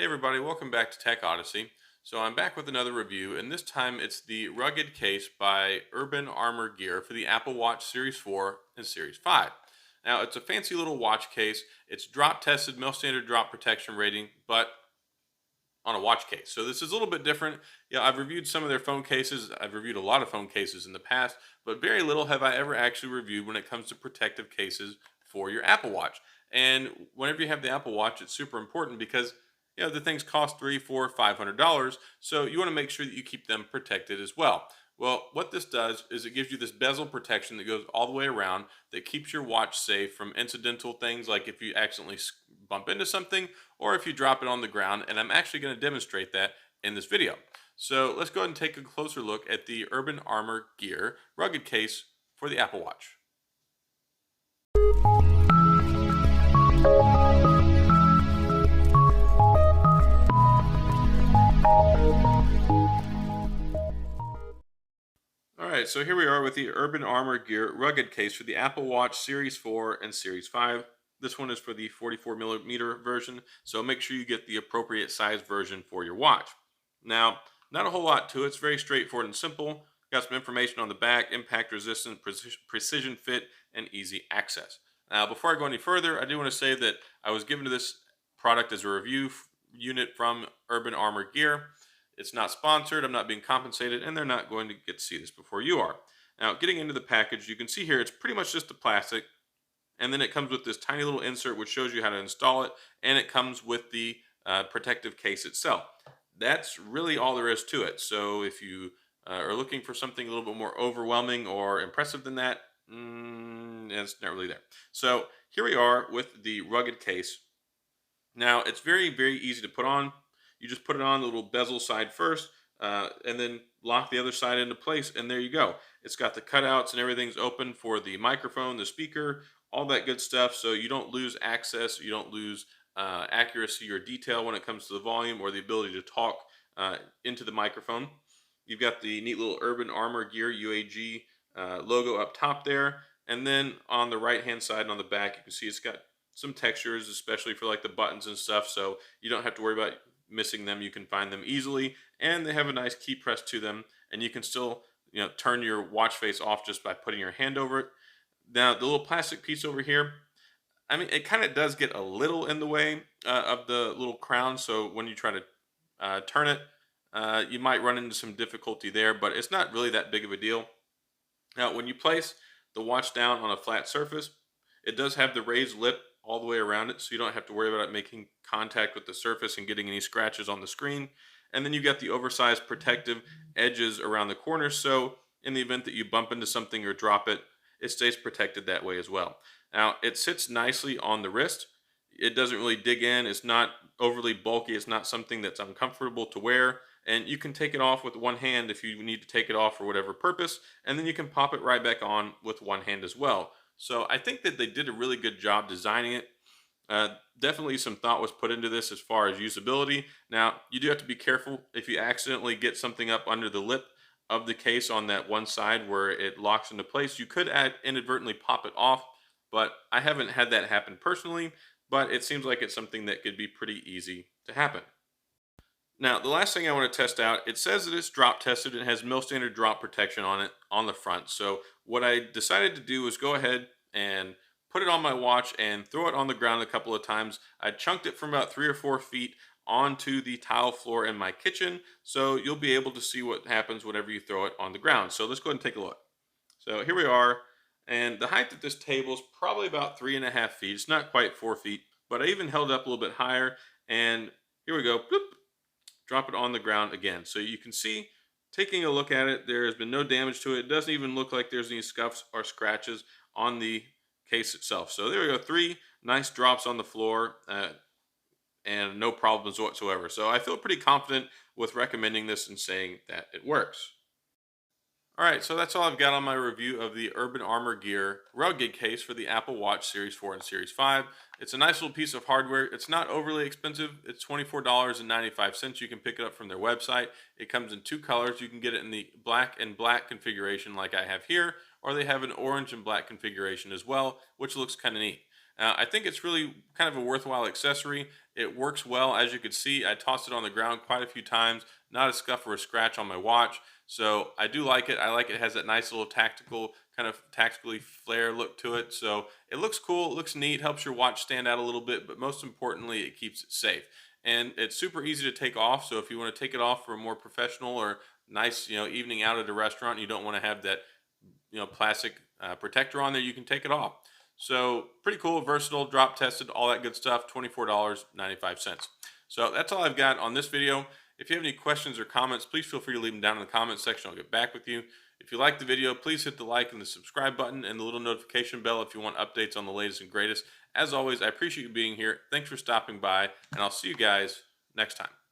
Hey everybody, welcome back to Tech Odyssey. So I'm back with another review, and this time it's the rugged case by Urban Armor Gear for the Apple Watch Series 4 and Series 5. Now it's a fancy little watch case. It's drop tested, MIL-STD Drop Protection rating, but on a watch case. So this is a little bit different. Yeah, I've reviewed some of their phone cases. I've reviewed a lot of phone cases in the past, but very little have I ever actually reviewed when it comes to protective cases for your Apple Watch. And whenever you have the Apple Watch, it's super important because the things cost $300, $400, $500. So you want to make sure that you keep them protected as well. Well, what this does is it gives you this bezel protection that goes all the way around that keeps your watch safe from incidental things like if you accidentally bump into something or if you drop it on the ground. And I'm actually going to demonstrate that in this video. So let's go ahead and take a closer look at the Urban Armor Gear rugged case for the Apple Watch. Alright, so here we are with the Urban Armor Gear rugged case for the Apple Watch Series 4 and Series 5. This one is for the 44mm version, so make sure you get the appropriate size version for your watch. Now, not a whole lot to it. It's very straightforward and simple. Got some information on the back: impact resistant, precision fit, and easy access. Now, before I go any further, I do want to say that I was given to this product as a review unit from Urban Armor Gear. It's not sponsored, I'm not being compensated, and they're not going to get to see this before you are. Now, getting into the package, you can see here it's pretty much just the plastic, and then it comes with this tiny little insert which shows you how to install it, and it comes with the protective case itself. That's really all there is to it. So if you are looking for something a little bit more overwhelming or impressive than that, it's not really there. So here we are with the rugged case. Now, it's very, very easy to put on. You just put it on the little bezel side first, and then lock the other side into place, and there you go. It's got the cutouts and everything's open for the microphone, the speaker, all that good stuff, so you don't lose access, you don't lose accuracy or detail when it comes to the volume or the ability to talk into the microphone. You've got the neat little Urban Armor Gear UAG logo up top there, and then on the right-hand side and on the back, you can see it's got some textures, especially for like the buttons and stuff, so you don't have to worry about missing them. You can find them easily, and they have a nice key press to them, and you can still turn your watch face off just by putting your hand over it. Now the little plastic piece over here, I mean, it kind of does get a little in the way of the little crown, so when you try to turn it, you might run into some difficulty there, but it's not really that big of a deal. Now when you place the watch down on a flat surface, it does have the raised lip all the way around it, so you don't have to worry about it making contact with the surface and getting any scratches on the screen. And then you got the oversized protective edges around the corners, so in the event that you bump into something or drop it, it stays protected that way as well. Now, it sits nicely on the wrist. It doesn't really dig in. It's not overly bulky. It's not something that's uncomfortable to wear. And you can take it off with one hand if you need to take it off for whatever purpose, and then you can pop it right back on with one hand as well. So I think that they did a really good job designing it. Definitely some thought was put into this as far as usability. Now, you do have to be careful if you accidentally get something up under the lip of the case on that one side where it locks into place. You could inadvertently pop it off, but I haven't had that happen personally, but it seems like it's something that could be pretty easy to happen. Now, the last thing I want to test out, it says that it's drop tested and has MIL-STD Drop Protection on it on the front. So what I decided to do was go ahead and put it on my watch and throw it on the ground a couple of times. I chunked it from about 3 or 4 feet onto the tile floor in my kitchen, so you'll be able to see what happens whenever you throw it on the ground. So let's go ahead and take a look. So here we are, and the height of this table is probably about 3.5 feet. It's not quite 4 feet, but I even held it up a little bit higher, and here we go. Bloop. Drop it on the ground again. So you can see, taking a look at it, there has been no damage to it. It doesn't even look like there's any scuffs or scratches on the case itself. So there we go, 3 nice drops on the floor and no problems whatsoever. So I feel pretty confident with recommending this and saying that it works. All right, so that's all I've got on my review of the Urban Armor Gear rugged case for the Apple Watch Series 4 and Series 5. It's a nice little piece of hardware. It's not overly expensive. It's $24.95. You can pick it up from their website. It comes in 2 colors. You can get it in the black and black configuration like I have here, or they have an orange and black configuration as well, which looks kind of neat. I think it's really kind of a worthwhile accessory. It works well. As you can see, I tossed it on the ground quite a few times, not a scuff or a scratch on my watch. So I do like it. I like it has that nice little tactical, kind of tactically flare look to it. So it looks cool, it looks neat, helps your watch stand out a little bit, but most importantly, it keeps it safe. And it's super easy to take off. So if you want to take it off for a more professional or nice, evening out at a restaurant, you don't want to have that, plastic protector on there, you can take it off. So pretty cool, versatile, drop tested, all that good stuff. $24.95. So that's all I've got on this video. If you have any questions or comments, please feel free to leave them down in the comments section. I'll get back with you. If you like the video, please hit the like and the subscribe button and the little notification bell if you want updates on the latest and greatest. As always, I appreciate you being here. Thanks for stopping by, and I'll see you guys next time.